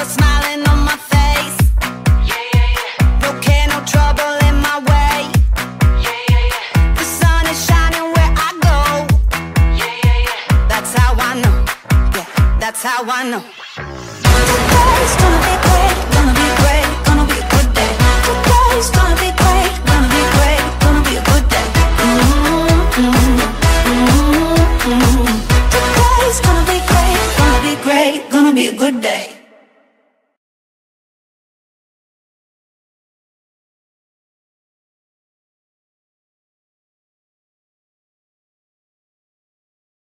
a smiling on my face. No care, no trouble in my way. The sun is shining where I go. That's how I know. Yeah, that's how I know. Today's gonna